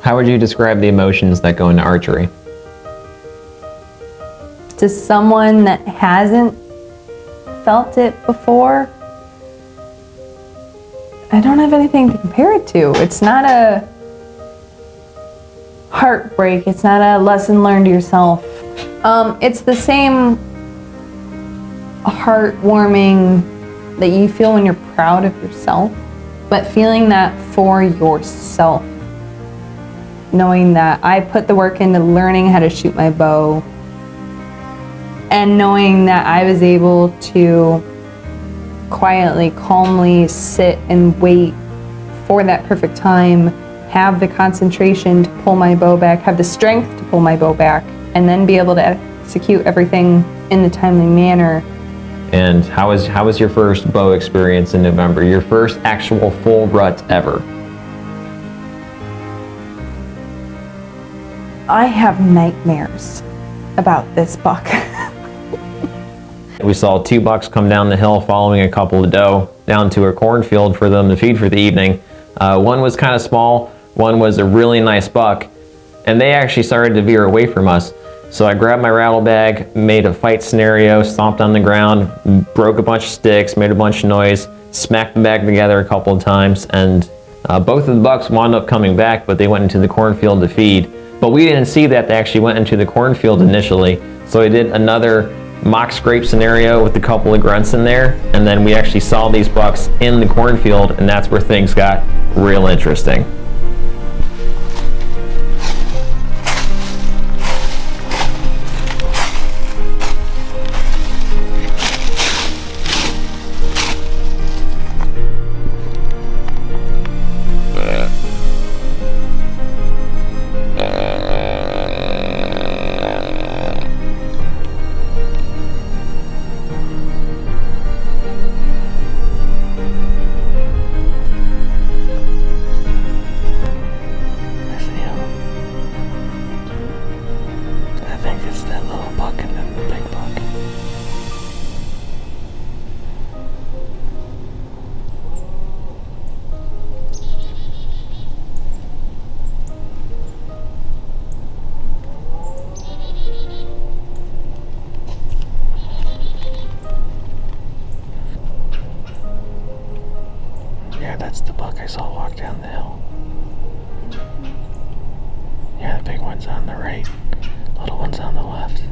How would you describe the emotions that go into archery? To someone that hasn't felt it before, I don't have anything to compare it to. It's not a heartbreak. It's not a lesson learned to yourself. It's the same heartwarming that you feel when you're proud of yourself, but feeling that for yourself. Knowing that I put the work into learning how to shoot my bow, and knowing that I was able to quietly, calmly sit and wait for that perfect time, have the concentration to pull my bow back, have the strength to pull my bow back, and then be able to execute everything in a timely manner. And how was your first bow experience in November? Your first actual full rut ever? I have nightmares about this buck. We saw 2 bucks come down the hill following a couple of doe down to a cornfield for them to feed for the evening. One was kind of small, one was a really nice buck, and they actually started to veer away from us. So I grabbed my rattle bag, made a fight scenario, stomped on the ground, broke a bunch of sticks, made a bunch of noise, smacked the bag together a couple of times, and both of the bucks wound up coming back, but they went into the cornfield to feed. But we didn't see that they actually went into the cornfield initially, so I did another mock scrape scenario with a couple of grunts in there, and then we actually saw these bucks in the cornfield, and that's where things got real interesting. That's the buck I saw walk down the hill. Yeah, the big one's on the right, little one's on the left.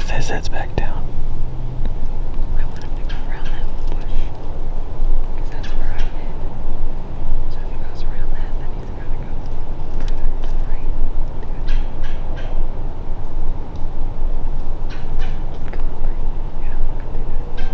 His head's back down. I want him to go around that little bush, because that's where I hid. So if he goes around that, then he's got to go further to the right to go down. Go over. Yeah, look at that.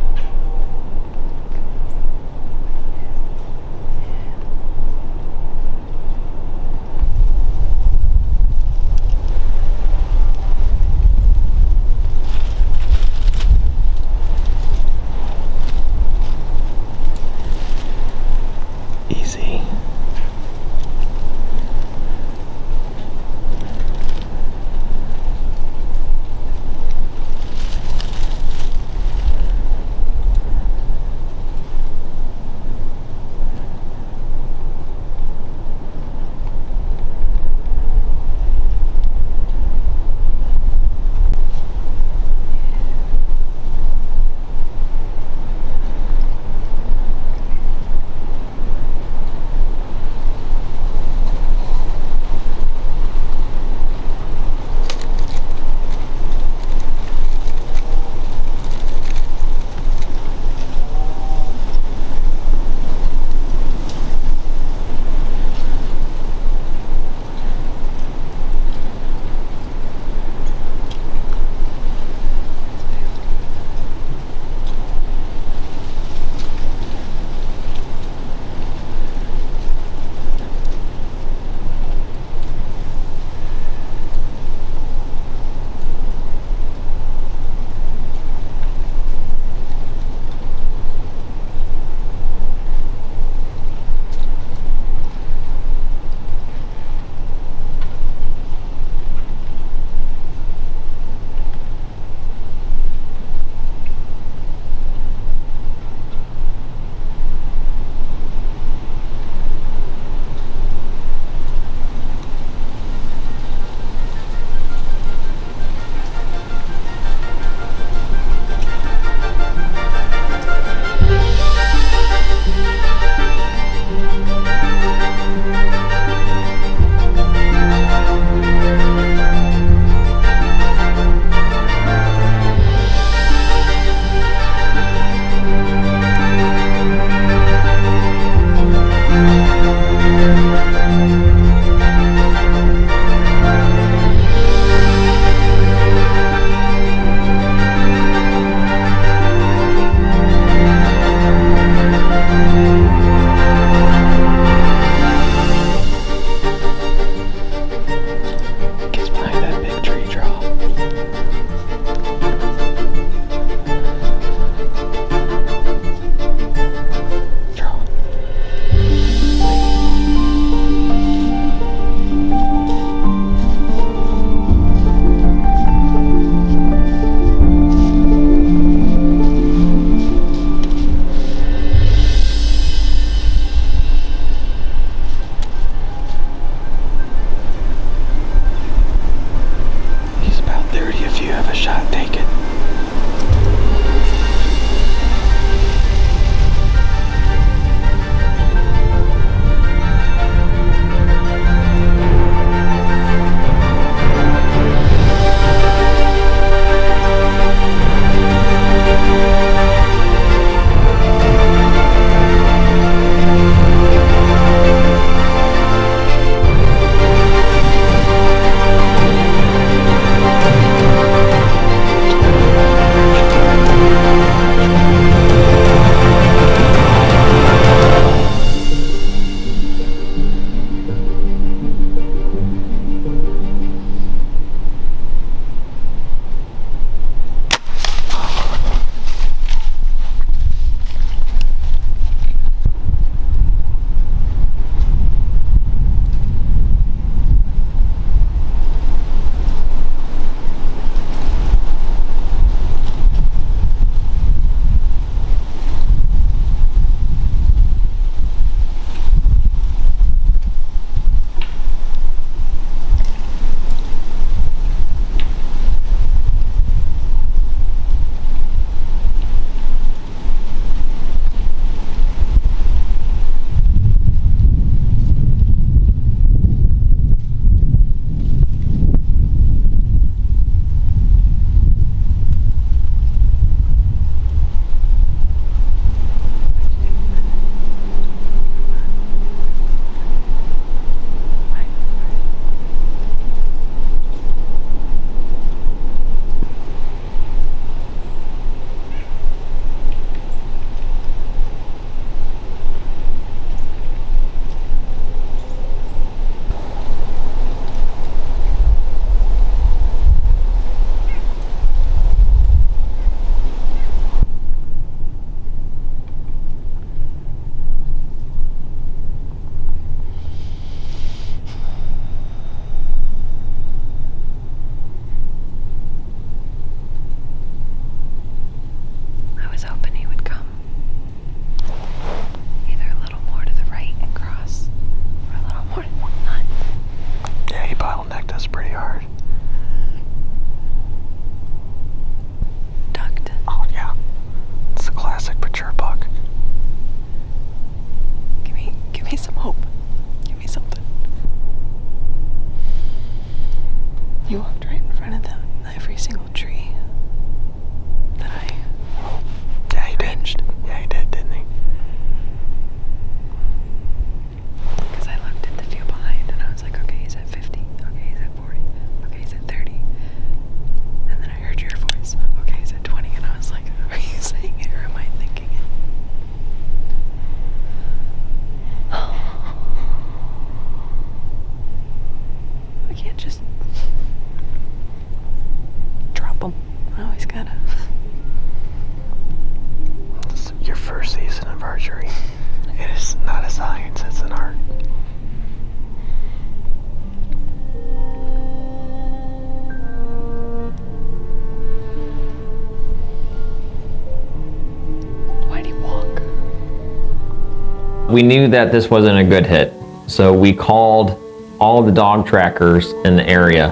We knew that this wasn't a good hit, so we called all the dog trackers in the area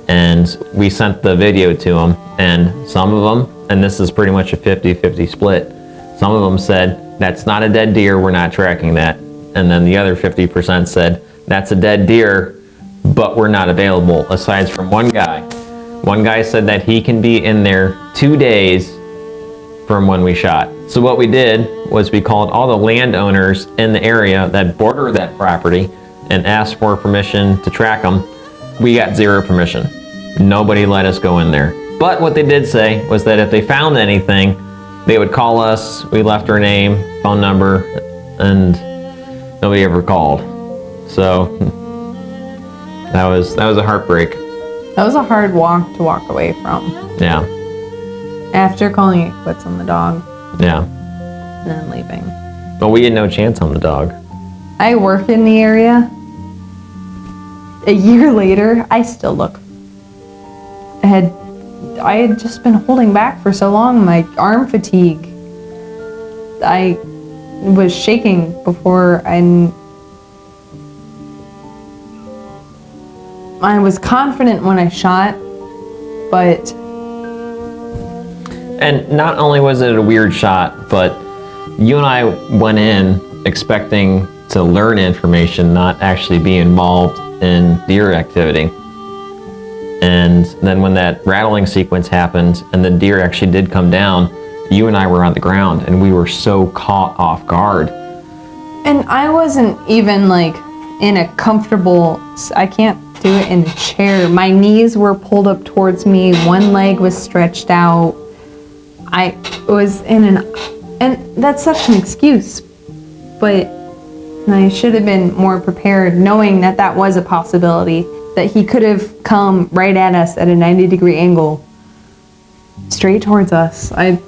and we sent the video to them, and some of them, and this is pretty much a 50-50 split, some of them said, that's not a dead deer, we're not tracking that. And then the other 50% said, that's a dead deer, but we're not available, aside from one guy. One guy said that he can be in there 2 days from when we shot. So what we did was we called all the landowners in the area that border that property and asked for permission to track them. We got zero permission. Nobody let us go in there. But what they did say was that if they found anything, they would call us. We left our name, phone number, and nobody ever called. So that was a heartbreak. That was a hard walk to walk away from. Yeah. After calling it quits on the dog Yeah. and then leaving. But we had no chance on the dog. I work in the area. A year later, I still look. I had just been holding back for so long, my arm fatigue. I was shaking before I was confident when I shot, but... And not only was it a weird shot, but you and I went in expecting to learn information, not actually be involved in deer activity. And then when that rattling sequence happened and the deer actually did come down, you and I were on the ground and we were so caught off guard. And I wasn't even like in a comfortable, I can't do it in a chair. My knees were pulled up towards me, one leg was stretched out. I was and that's such an excuse, but I should have been more prepared knowing that that was a possibility, that he could have come right at us at a 90-degree angle, straight towards us. I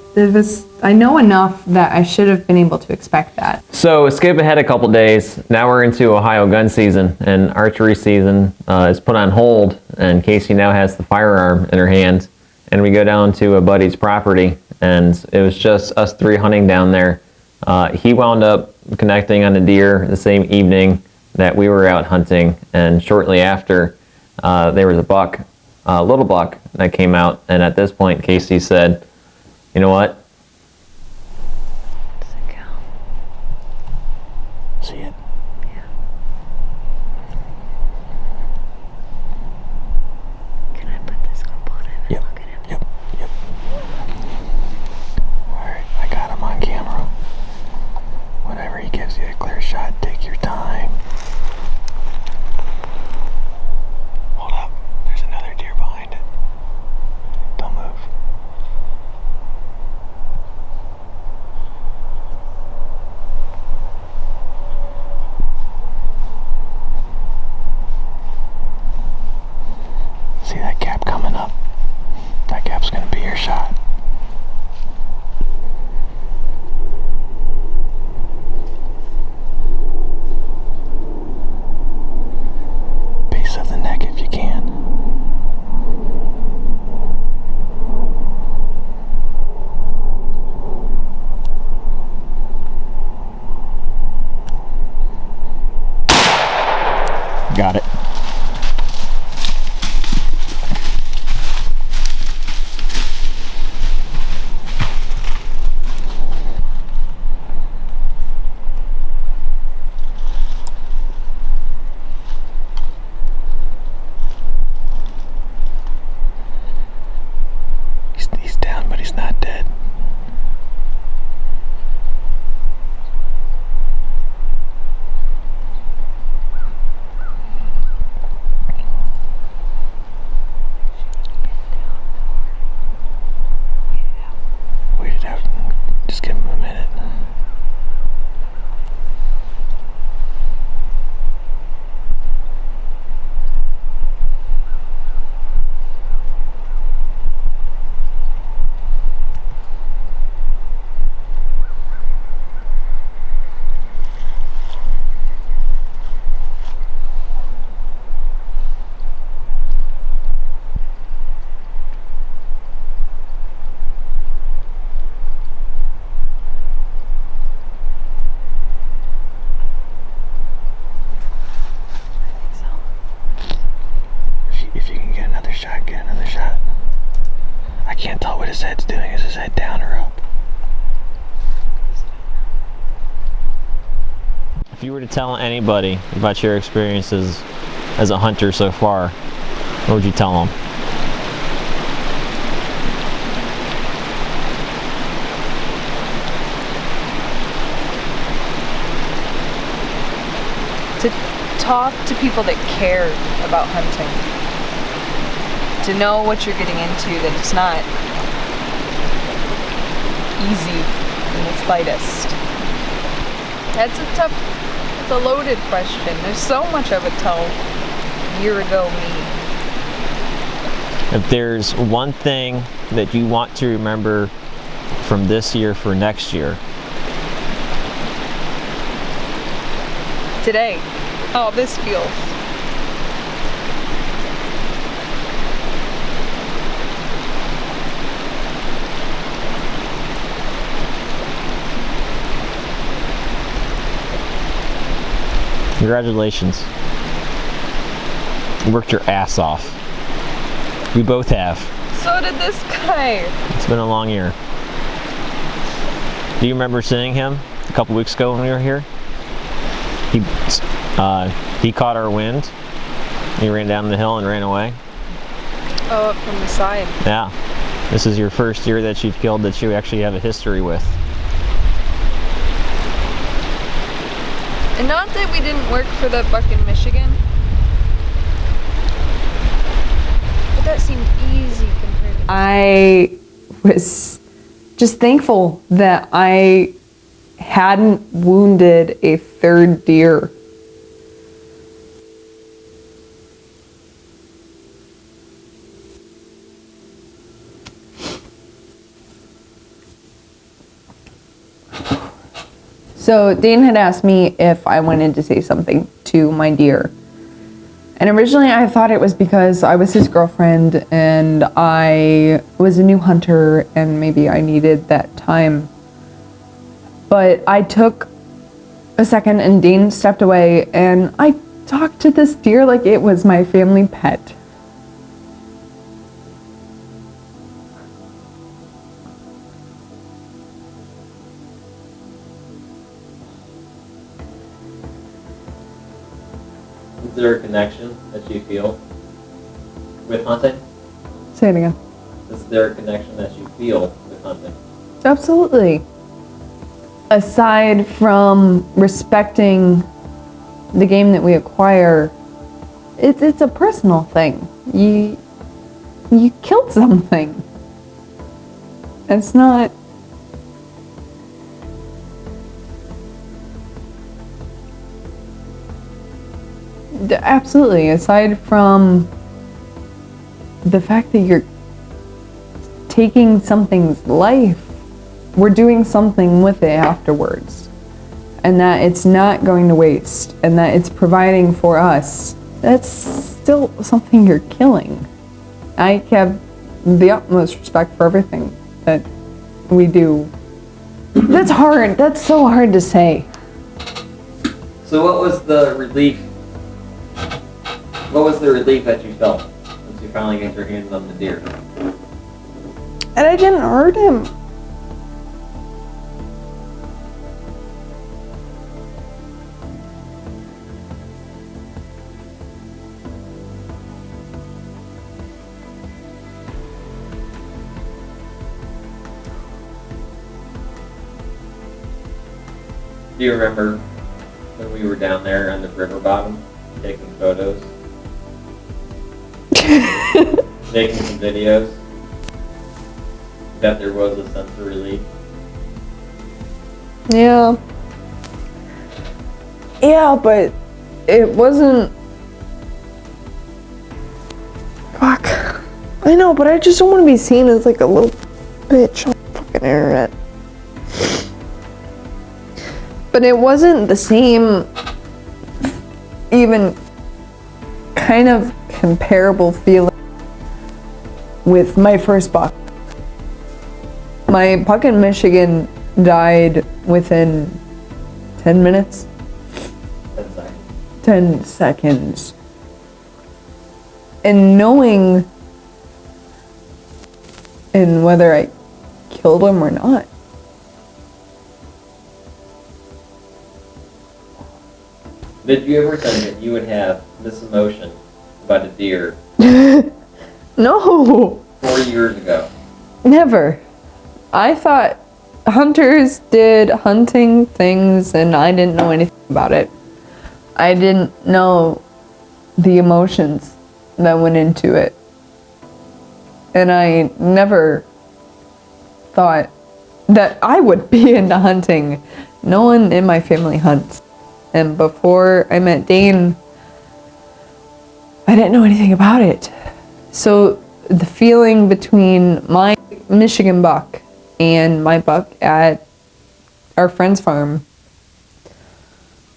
know enough that I should have been able to expect that. So skip ahead a couple days. Now we're into Ohio gun season, and archery season is put on hold, and Kasey now has the firearm in her hand. And we go down to a buddy's property, and it was just us three hunting down there. He wound up connecting on a deer the same evening that we were out hunting, and shortly after, there was a little buck that came out, and at this point, Kasey said, you know what? Does it count? See it? Yeah. Can I put this scope on him and Yep. look at him? Yep. Alright, I got him on camera. Whenever he gives you a clear shot, take your time. Hold up. There's another deer behind it. Don't move. See that gap coming up? That gap's gonna be your shot. Base of the neck if you can. Got it. He's down, but he's not dead. to tell anybody about your experiences as a hunter so far, what would you tell them? To talk to people that care about hunting. To know what you're getting into, that it's not easy in the slightest. That's a loaded question. There's so much of it till year ago me. If there's one thing that you want to remember from this year for next year. Today, how this feels. Congratulations. You worked your ass off. We both have. So did this guy. It's been a long year. Do you remember seeing him a couple weeks ago when we were here? He caught our wind. He ran down the hill and ran away. Oh, up from the side. Yeah. This is your first year that you've killed that you actually have a history with. And not that we didn't work for the buck in Michigan, but that seemed easy compared to... I was just thankful that I hadn't wounded a third deer. So Dane had asked me if I wanted to say something to my deer. And originally I thought it was because I was his girlfriend and I was a new hunter and maybe I needed that time. But I took a second and Dane stepped away and I talked to this deer like it was my family pet. Is there a connection that you feel with hunting? Say it again. Is there a connection that you feel with hunting? Absolutely. Aside from respecting the game that we acquire, it's a personal thing. You killed something. It's not... Absolutely. Aside from the fact that you're taking something's life, we're doing something with it afterwards. And that it's not going to waste. And that it's providing for us. That's still something you're killing. I have the utmost respect for everything that we do. That's hard. That's so hard to say. So what was the relief? What was the relief that you felt once you finally got your hands on the deer? And I didn't hurt him. Do you remember when we were down there on the river bottom taking photos? Making some videos? That there was a sense of relief? Yeah. Yeah, but it wasn't... Fuck. I know, but I just don't want to be seen as like a little bitch on the fucking internet. But it wasn't the same, even kind of comparable feeling with my first buck. My buck in Michigan died within 10 minutes. 10 seconds. 10 seconds. And knowing and whether I killed him or not. Did you ever think that you would have this emotion about a deer No, 4 years ago? never. I thought hunters did hunting things and I didn't know anything about it. I didn't know the emotions that went into it. And I never thought that I would be into hunting. No one in my family hunts. And before I met Dane, I didn't know anything about it. So the feeling between my Michigan buck and my buck at our friend's farm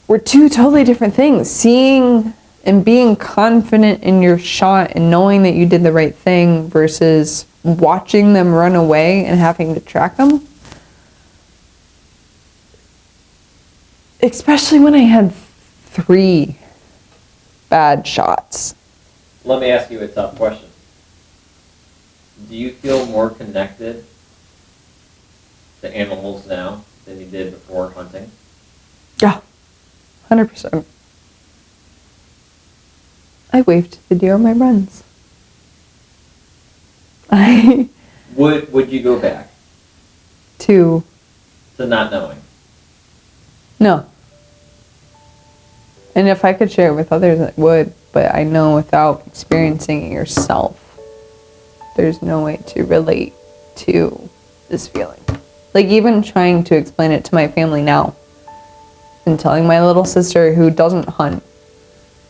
were two totally different things. Seeing and being confident in your shot and knowing that you did the right thing versus watching them run away and having to track them. Especially when I had 3 bad shots. Let me ask you a tough question. Do you feel more connected to animals now than you did before hunting? Yeah, 100%. I waved to the deer on my runs. Would you go back to not knowing? No. And if I could share it with others, I would. But I know without experiencing it yourself, there's no way to relate to this feeling. Like even trying to explain it to my family now and telling my little sister who doesn't hunt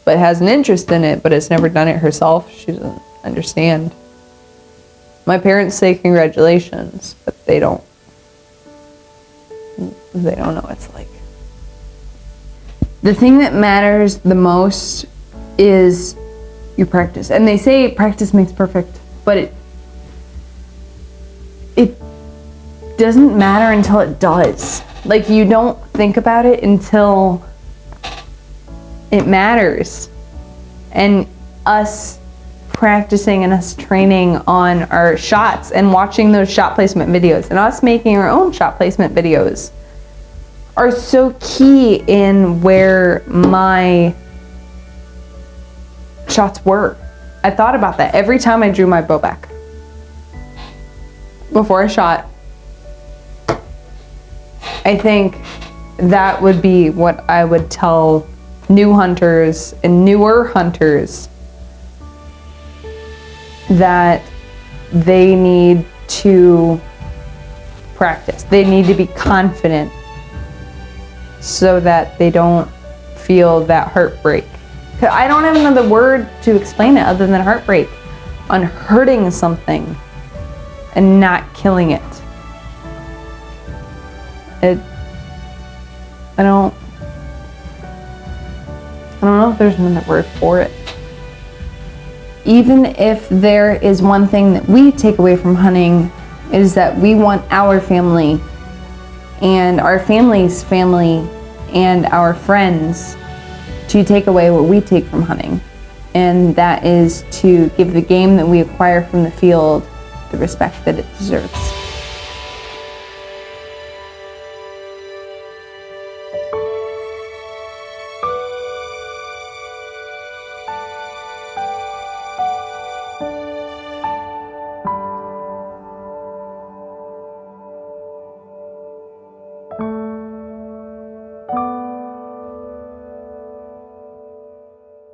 but has an interest in it but has never done it herself, she doesn't understand. My parents say congratulations, but they don't know what it's like. The thing that matters the most is your practice. And they say practice makes perfect, but it doesn't matter until it does. Like you don't think about it until it matters. And us practicing and us training on our shots and watching those shot placement videos and us making our own shot placement videos are so key in where my shots were. I thought about that every time I drew my bow back. Before I shot, I think that would be what I would tell new hunters and newer hunters, that they need to practice. They need to be confident so that they don't feel that heartbreak. 'Cause I don't have another word to explain it other than heartbreak on hurting something and not killing it. I don't know if there's another word for it. Even if there is one thing that we take away from hunting, is that we want our family and our family's family and our friends to take away what we take from hunting. And that is to give the game that we acquire from the field the respect that it deserves.